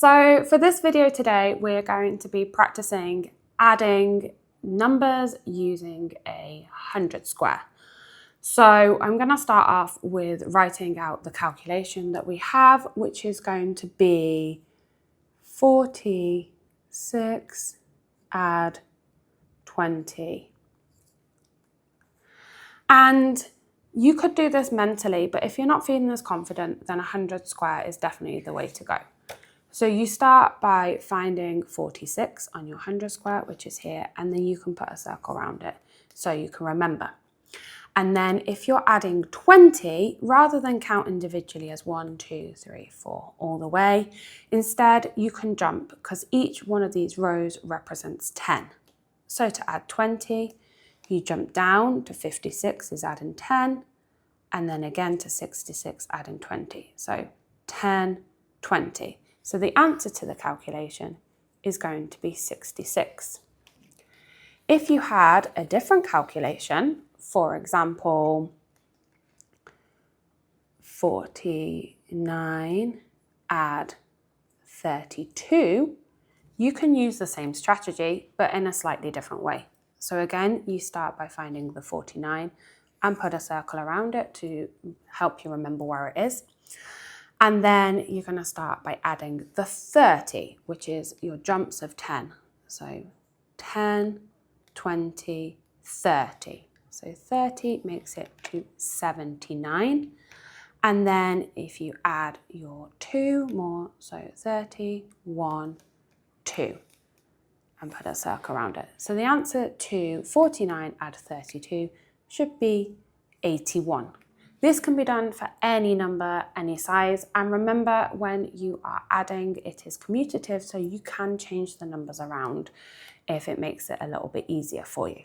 So for this video today, we're going to be practicing adding numbers using a 100 square. So I'm going to start off with writing out the calculation that we have, which is going to be 46 add 20. And you could do this mentally, but if you're not feeling as confident, then 100 square is definitely the way to go. So you start by finding 46 on your 100 square, which is here, and then you can put a circle around it so you can remember. And then if you're adding 20, rather than count individually as 1, 2, 3, 4 all the way, instead you can jump because each one of these rows represents 10. So to add 20, you jump down to 56 is adding 10, and then again to 66 adding 20. So 10, 20. So the answer to the calculation is going to be 66. If you had a different calculation, for example, 49 add 32, you can use the same strategy, but in a slightly different way. So again, you start by finding the 49 and put a circle around it to help you remember where it is. And then you're going to start by adding the 30, which is your jumps of 10. So 10, 20, 30. So 30 makes it to 79. And then if you add your 2 more, so 30, 1, 2, and put a circle around it. So the answer to 49 add 32 should be 81. This can be done for any number, any size, and remember when you are adding, it is commutative, so you can change the numbers around if it makes it a little bit easier for you.